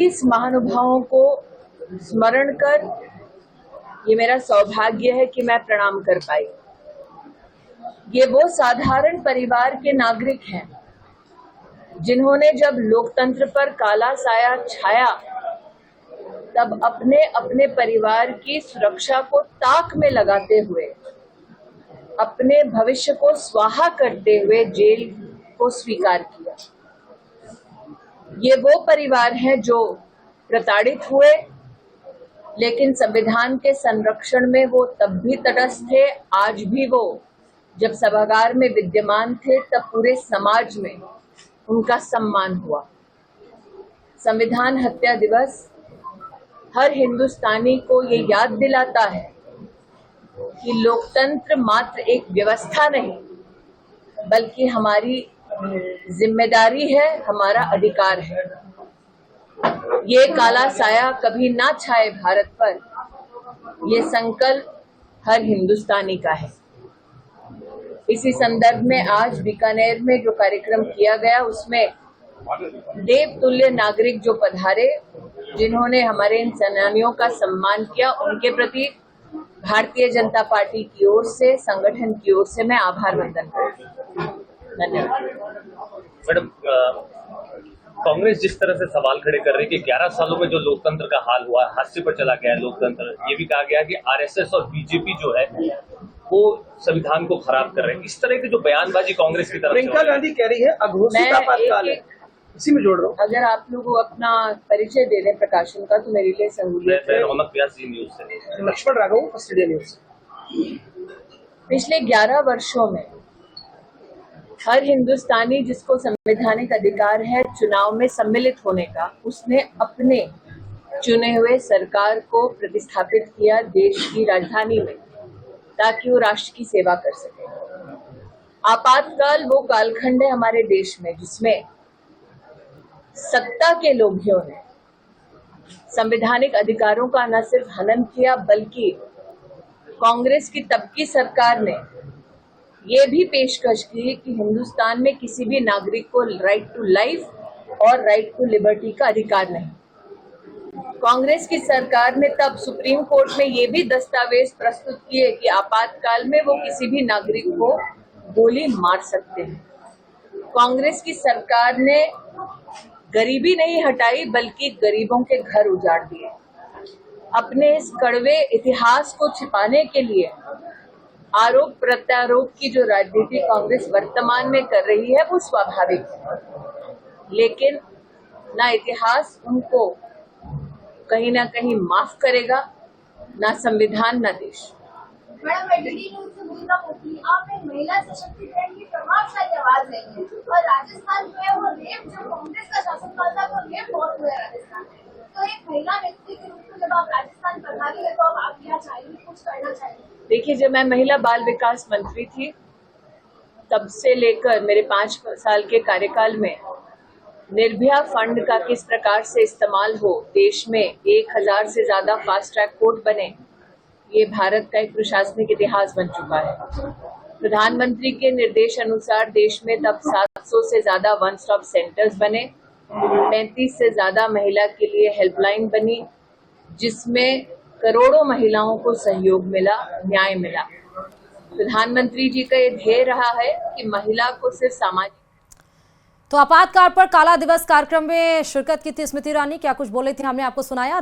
इस महानुभावों को स्मरण कर ये मेरा सौभाग्य है कि मैं प्रणाम कर पाई। ये वो साधारण परिवार के नागरिक हैं जिन्होंने जब लोकतंत्र पर काला साया छाया तब अपने अपने परिवार की सुरक्षा को ताक में लगाते हुए अपने भविष्य को स्वाहा करते हुए जेल को स्वीकार किया। ये वो परिवार हैं जो प्रताड़ित हुए, लेकिन संविधान के संरक्षण में वो तब भी तटस्थ थे। आज भी वो जब सभागार में विद्यमान थे तब पूरे समाज में उनका सम्मान हुआ। संविधान हत्या दिवस हर हिंदुस्तानी को ये याद दिलाता है कि लोकतंत्र मात्र एक व्यवस्था नहीं बल्कि हमारी जिम्मेदारी है, हमारा अधिकार है। ये काला साया कभी ना छाए भारत पर, ये संकल्प हर हिंदुस्तानी का है। इसी संदर्भ में आज बीकानेर में जो कार्यक्रम किया गया उसमें देवतुल्य नागरिक जो पधारे, जिन्होंने हमारे इन सेनानियों का सम्मान किया, उनके प्रति भारतीय जनता पार्टी की ओर से, संगठन की ओर से मैं आभार वंदन करती हूँ। धन्यवाद। मैडम, कांग्रेस जिस तरह से सवाल खड़े कर रही है कि 11 सालों में जो लोकतंत्र का हाल हुआ, हादसे पर चला गया है लोकतंत्र, ये भी कहा गया कि आरएसएस और बीजेपी जो है वो संविधान को खराब कर रहे हैं। इस तरह की जो बयानबाजी कांग्रेस की तरफ से प्रियंका गांधी कह रही है अघोषित आपातकाल है, इसी में जोड़ रहा हूँ। अगर आप लोग अपना परिचय दे दें प्रकाशन का तो मेरे लिए सहूलियत है। रौनक व्यास जी न्यूज से। Lakshman Raghav, first India news. पिछले 11 वर्षों में हर हिंदुस्तानी जिसको संवैधानिक अधिकार है चुनाव में सम्मिलित होने का, उसने अपने चुने हुए सरकार को प्रतिस्थापित किया देश की राजधानी में, ताकि वो राष्ट्र की सेवा कर सके। आपातकाल वो कालखंड है हमारे देश में जिसमें सत्ता के लोभियों ने संवैधानिक अधिकारों का न सिर्फ हनन किया बल्कि कांग्रेस की तब की सरकार ने ये भी पेशकश की कि हिंदुस्तान में किसी भी नागरिक को राइट टू लाइफ और राइट टू लिबर्टी का अधिकार नहीं। कांग्रेस की सरकार ने तब सुप्रीम कोर्ट में ये भी दस्तावेज प्रस्तुत किए कि आपातकाल में वो किसी भी नागरिक को गोली मार सकते हैं। कांग्रेस की सरकार ने गरीबी नहीं हटाई बल्कि गरीबों के घर उजाड़ दिए। अपने इस कड़वे इतिहास को छिपाने के लिए आरोप प्रत्यारोप की जो राजनीति कांग्रेस वर्तमान में कर रही है वो स्वाभाविक है, लेकिन ना इतिहास उनको कहीं ना कहीं माफ करेगा, ना संविधान, ना देश। मैडम, आप एक महिला सशक्तिकरण की प्रभावशाली आवाज है और राजस्थान जो है वो रेप, जो कांग्रेस का शासनकाल था वो रेप बहुत हुआ राजस्थान में, तो एक महिला व्यक्ति के रूप में जब आप राजस्थान पधारी है तो अब आप क्या चाहेंगे, कुछ करना चाहेंगे? देखिए, जब मैं महिला बाल विकास मंत्री थी तब से लेकर मेरे 5 साल के कार्यकाल में निर्भया फंड का किस प्रकार से इस्तेमाल हो, देश में 1000 से ज्यादा फास्ट ट्रैक कोर्ट बने, ये भारत का एक प्रशासनिक इतिहास बन चुका है। प्रधानमंत्री के निर्देश अनुसार देश में तब 700 से ज्यादा वन स्टॉप सेंटर्स बने, 35 से ज्यादा महिला के लिए हेल्पलाइन बनी, जिसमें करोड़ों महिलाओं को सहयोग मिला, न्याय मिला। प्रधानमंत्री जी का ये ध्येय रहा है कि महिला को सिर्फ सामाजिक। तो आपातकाल पर काला दिवस कार्यक्रम में शिरकत की थी स्मृति ईरानी, क्या कुछ बोले थे हमने आपको सुनाया।